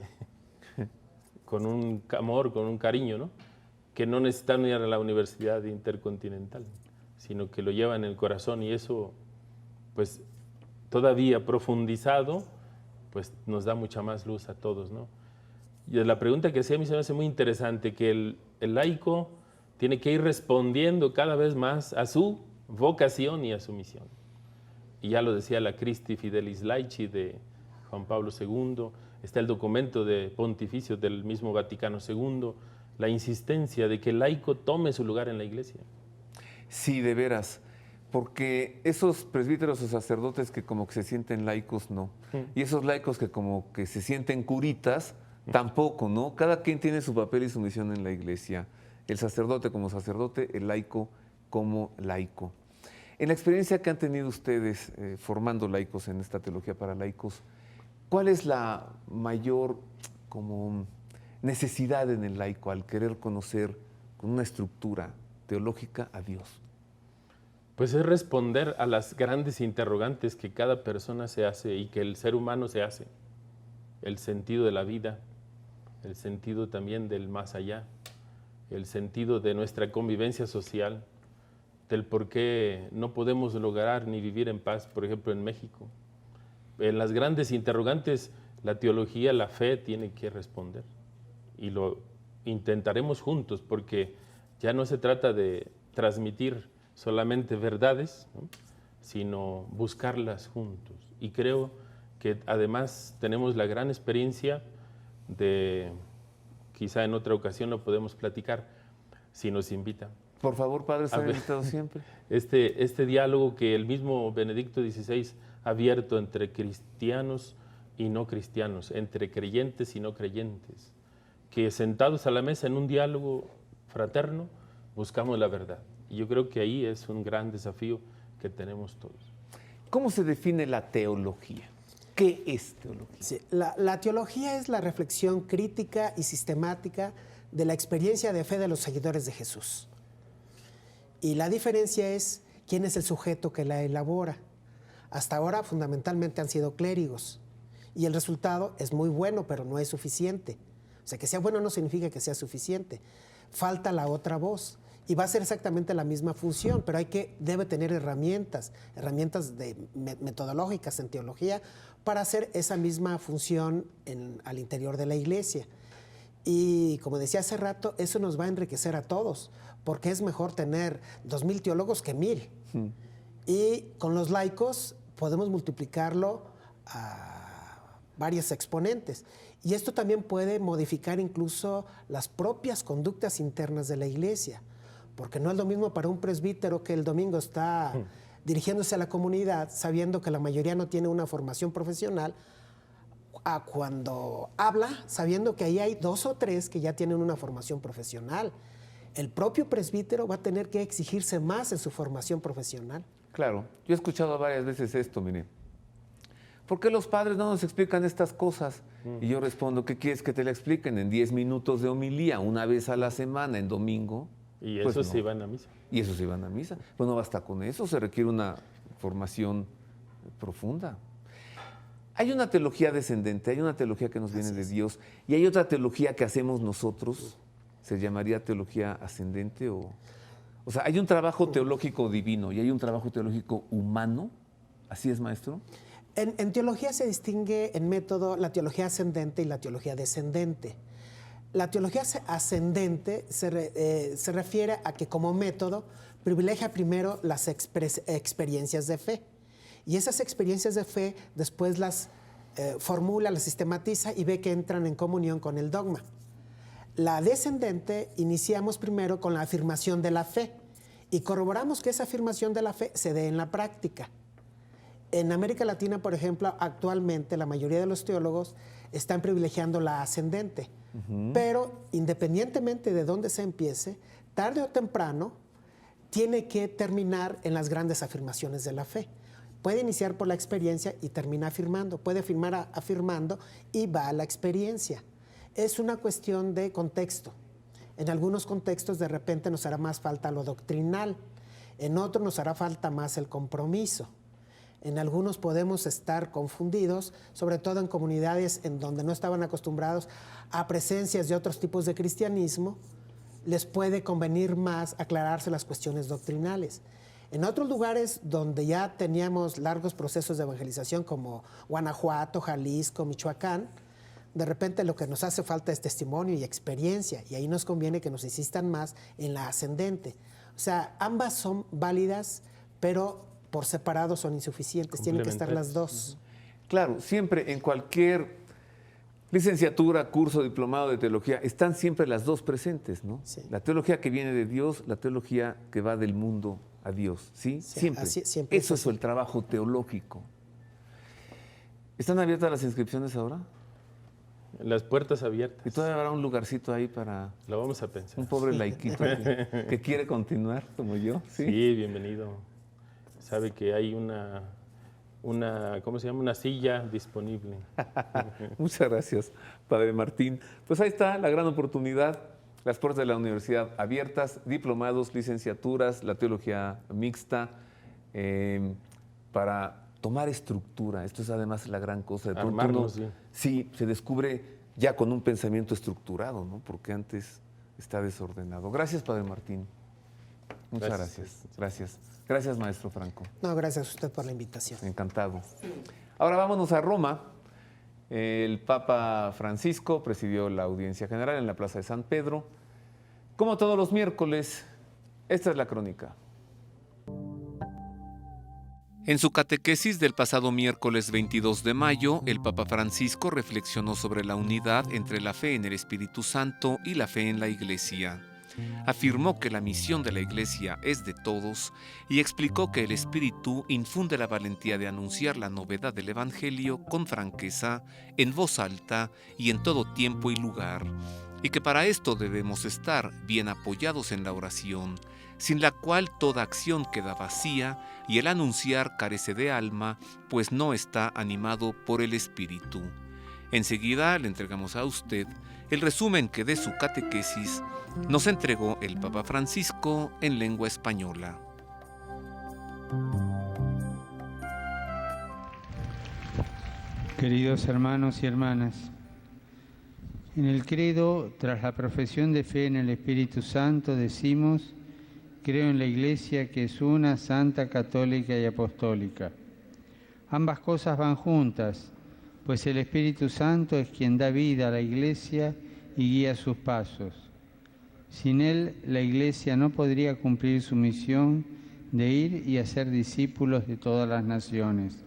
con un amor, con un cariño, ¿no? Que no necesitan ir a la Universidad Intercontinental, sino que lo llevan en el corazón y eso, pues, todavía profundizado, pues nos da mucha más luz a todos, ¿no? Y la pregunta que hacía a mí se me hace muy interesante, que el laico tiene que ir respondiendo cada vez más a su vocación y a su misión. Y ya lo decía la Christi Fidelis Laici de Juan Pablo II, está el documento de pontificio del mismo Vaticano II, la insistencia de que el laico tome su lugar en la Iglesia. Sí, de veras, porque esos presbíteros o sacerdotes que como que se sienten laicos, no. Y esos laicos que como que se sienten curitas, tampoco, ¿no? Cada quien tiene su papel y su misión en la Iglesia. El sacerdote como sacerdote, el laico como laico. En la experiencia que han tenido ustedes formando laicos en esta teología para laicos, ¿cuál es la mayor como necesidad en el laico al querer conocer con una estructura teológica a Dios? Pues es responder a las grandes interrogantes que cada persona se hace y que el ser humano se hace. El sentido de la vida, el sentido también del más allá, el sentido de nuestra convivencia social, del por qué no podemos lograr ni vivir en paz, por ejemplo, en México. En las grandes interrogantes, la teología, la fe tiene que responder. y lo intentaremos juntos, porque ya no se trata de transmitir solamente verdades, ¿no?, sino buscarlas juntos. Y creo que además tenemos la gran experiencia de, quizá en otra ocasión lo podemos platicar, si nos invitan. Por favor, padre, está invitado siempre. Este diálogo que el mismo Benedicto XVI ha abierto entre cristianos y no cristianos, entre creyentes y no creyentes, que sentados a la mesa en un diálogo fraterno buscamos la verdad. Y yo creo que ahí es un gran desafío que tenemos todos. ¿Cómo se define la teología? ¿Qué es teología? Sí, la teología es la reflexión crítica y sistemática de la experiencia de fe de los seguidores de Jesús. Y la diferencia es quién es el sujeto que la elabora. Hasta ahora fundamentalmente han sido clérigos y el resultado es muy bueno, pero no es suficiente. O sea, que sea bueno no significa que sea suficiente. Falta la otra voz y va a ser exactamente la misma función, pero debe tener herramientas metodológicas en teología para hacer esa misma función al interior de la iglesia. Y como decía hace rato, eso nos va a enriquecer a todos, porque es mejor tener 2,000 teólogos que 1,000. Y con los laicos podemos multiplicarlo a varios exponentes. Y esto también puede modificar incluso las propias conductas internas de la iglesia, porque no es lo mismo para un presbítero que el domingo está dirigiéndose a la comunidad, sabiendo que la mayoría no tiene una formación profesional, a cuando habla, sabiendo que ahí hay 2 o 3 que ya tienen una formación profesional. El propio presbítero va a tener que exigirse más en su formación profesional. Claro, yo he escuchado varias veces esto, mire. ¿Por qué los padres no nos explican estas cosas? Y yo respondo, ¿qué quieres que te la expliquen? En 10 minutos de homilía, una vez a la semana, en domingo. Y pues eso no. sí van a misa. Y eso sí van a misa. Pues no basta con eso, se requiere una formación profunda. Hay una teología descendente, hay una teología que nos viene de Dios, y hay otra teología que hacemos nosotros, se llamaría teología ascendente, o sea, hay un trabajo teológico divino y hay un trabajo teológico humano. ¿Así es, maestro? En teología se distingue en método la teología ascendente y la teología descendente. La teología ascendente se refiere a que como método privilegia primero las experiencias de fe. Y esas experiencias de fe después las formula, las sistematiza y ve que entran en comunión con el dogma. La descendente iniciamos primero con la afirmación de la fe y corroboramos que esa afirmación de la fe se dé en la práctica. En América Latina, por ejemplo, actualmente la mayoría de los teólogos están privilegiando la ascendente, pero independientemente de dónde se empiece, tarde o temprano tiene que terminar en las grandes afirmaciones de la fe. Puede iniciar por la experiencia y termina afirmando, puede firmar afirmando y va a la experiencia. Es una cuestión de contexto. En algunos contextos de repente nos hará más falta lo doctrinal, en otros nos hará falta más el compromiso. En algunos podemos estar confundidos, sobre todo en comunidades en donde no estaban acostumbrados a presencias de otros tipos de cristianismo, les puede convenir más aclararse las cuestiones doctrinales. En otros lugares donde ya teníamos largos procesos de evangelización como Guanajuato, Jalisco, Michoacán, de repente lo que nos hace falta es testimonio y experiencia, y ahí nos conviene que nos insistan más en la ascendente. O sea, ambas son válidas, pero por separado son insuficientes, tienen que estar las dos. Claro, siempre en cualquier licenciatura, curso, diplomado de teología, están siempre las dos presentes, ¿no? Sí. La teología que viene de Dios, la teología que va del mundo a Dios, ¿sí? Sí, Siempre. siempre Eso es es así. el trabajo teológico. ¿Están abiertas las inscripciones ahora? Las puertas abiertas. ¿Y todavía habrá un lugarcito ahí para Lo vamos a pensar. un pobre laiquito que quiere continuar como yo? Sí, bienvenido. Sabe que hay una ¿cómo se llama? Una silla disponible. Muchas gracias, Padre Martín. Pues ahí está la gran oportunidad, las puertas de la universidad abiertas, diplomados, licenciaturas, la teología mixta, para tomar estructura. Esto es además la gran cosa. De pronto Armarnos, uno, sí. sí, se descubre ya con un pensamiento estructurado, ¿no? Porque antes está desordenado. Gracias, Padre Martín. Muchas gracias. Gracias. Gracias, maestro Franco. No, gracias a usted por la invitación. Encantado. Ahora vámonos a Roma. El Papa Francisco presidió la audiencia general en la Plaza de San Pedro. Como todos los miércoles, esta es la crónica. En su catequesis del pasado miércoles 22 de mayo, el Papa Francisco reflexionó sobre la unidad entre la fe en el Espíritu Santo y la fe en la Iglesia. Afirmó que la misión de la Iglesia es de todos y explicó que el Espíritu infunde la valentía de anunciar la novedad del Evangelio con franqueza, en voz alta y en todo tiempo y lugar, y que para esto debemos estar bien apoyados en la oración, sin la cual toda acción queda vacía y el anunciar carece de alma, pues no está animado por el Espíritu. Enseguida le entregamos a usted el resumen que de su catequesis nos entregó el Papa Francisco en lengua española. Queridos hermanos y hermanas, en el credo, tras la profesión de fe en el Espíritu Santo, decimos: creo en la Iglesia, que es una, santa, católica y apostólica. Ambas cosas van juntas, pues el Espíritu Santo es quien da vida a la Iglesia y guía sus pasos. Sin él, la Iglesia no podría cumplir su misión de ir y hacer discípulos de todas las naciones.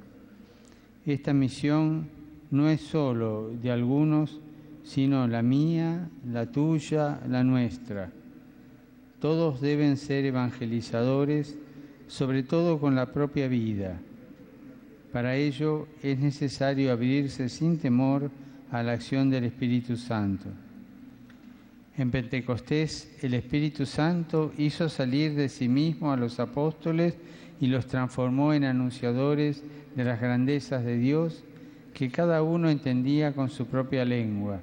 Esta misión no es solo de algunos, sino la mía, la tuya, la nuestra. Todos deben ser evangelizadores, sobre todo con la propia vida. Para ello es necesario abrirse sin temor a la acción del Espíritu Santo. En Pentecostés, el Espíritu Santo hizo salir de sí mismo a los apóstoles y los transformó en anunciadores de las grandezas de Dios, que cada uno entendía con su propia lengua.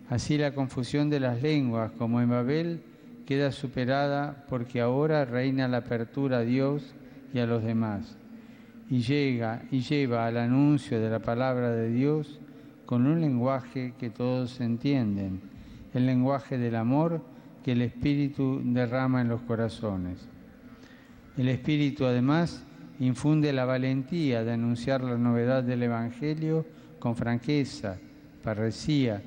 Así la confusión de las lenguas, como en Babel, queda superada, porque ahora reina la apertura a Dios y a los demás, y lleva al anuncio de la palabra de Dios con un lenguaje que todos entienden, el lenguaje del amor que el Espíritu derrama en los corazones. El Espíritu, además, infunde la valentía de anunciar la novedad del Evangelio con franqueza, parresía,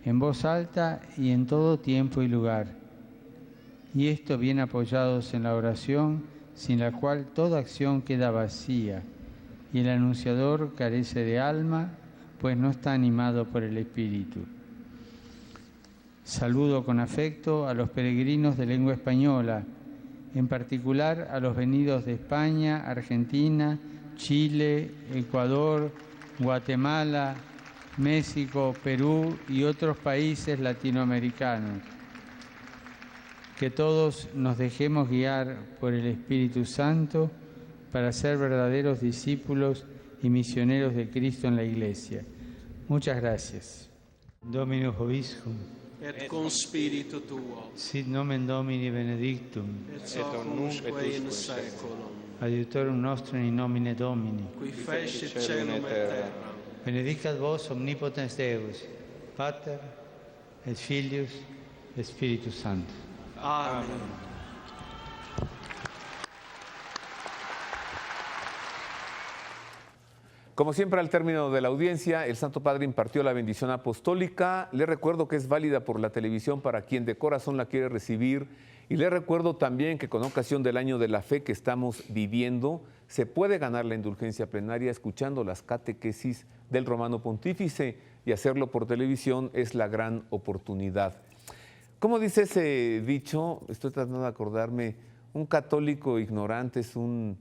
en voz alta y en todo tiempo y lugar. Y esto bien apoyados en la oración, sin la cual toda acción queda vacía, y el anunciador carece de alma, pues no está animado por el Espíritu. Saludo con afecto a los peregrinos de lengua española, en particular a los venidos de España, Argentina, Chile, Ecuador, Guatemala, México, Perú y otros países latinoamericanos. Que todos nos dejemos guiar por el Espíritu Santo para ser verdaderos discípulos y misioneros de Cristo en la Iglesia. Muchas gracias. Dominus vobiscum. Et con spiritu tuo. Sit nomen Domini benedictum. Et hoc nunque in saeculum. Adiutorum nostrum in nomine Domini. Qui fecit caelum et terra. Benedicat vos omnipotens Deus, Pater et Filius et Spiritus Sanctus. Amén. Como siempre, al término de la audiencia, el Santo Padre impartió la bendición apostólica. Le recuerdo que es válida por la televisión para quien de corazón la quiere recibir. Y le recuerdo también que con ocasión del Año de la Fe que estamos viviendo, se puede ganar la indulgencia plenaria escuchando las catequesis del Romano Pontífice, y hacerlo por televisión es la gran oportunidad. ¿Cómo dice ese dicho? Estoy tratando de acordarme. Un católico ignorante es un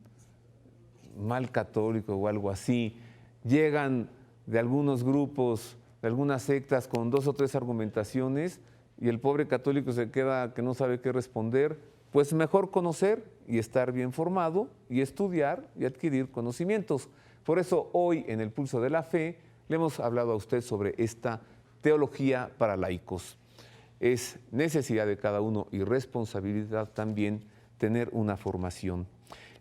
mal católico o algo así. Llegan de algunos grupos, de algunas sectas con 2 o 3 argumentaciones y el pobre católico se queda que no sabe qué responder. Pues mejor conocer y estar bien formado y estudiar y adquirir conocimientos. Por eso hoy en el Pulso de la Fe le hemos hablado a usted sobre esta teología para laicos. Es necesidad de cada uno y responsabilidad también tener una formación.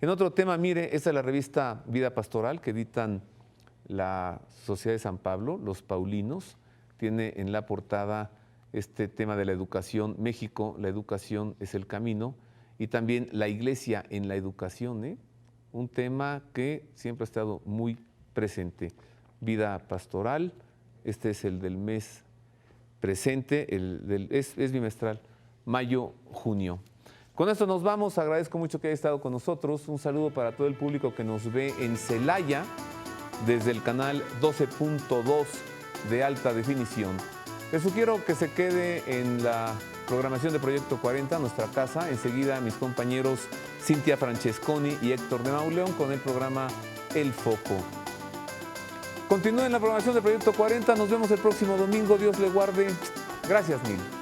En otro tema, mire, esta es la revista Vida Pastoral que editan la Sociedad de San Pablo, los Paulinos. Tiene en la portada este tema de la educación. México, la educación es el camino. Y también la Iglesia en la educación, un tema que siempre ha estado muy presente. Vida Pastoral. Este es el del mes presente, es bimestral, mayo-junio. Con esto nos vamos, agradezco mucho que haya estado con nosotros. Un saludo para todo el público que nos ve en Celaya, desde el canal 12.2 de alta definición. Les sugiero que se quede en la programación de Proyecto 40, nuestra casa. Enseguida mis compañeros Cintia Francesconi y Héctor de Mauleón con el programa El Foco. Continúen la programación de Proyecto 40, nos vemos el próximo domingo, Dios le guarde. Gracias mil.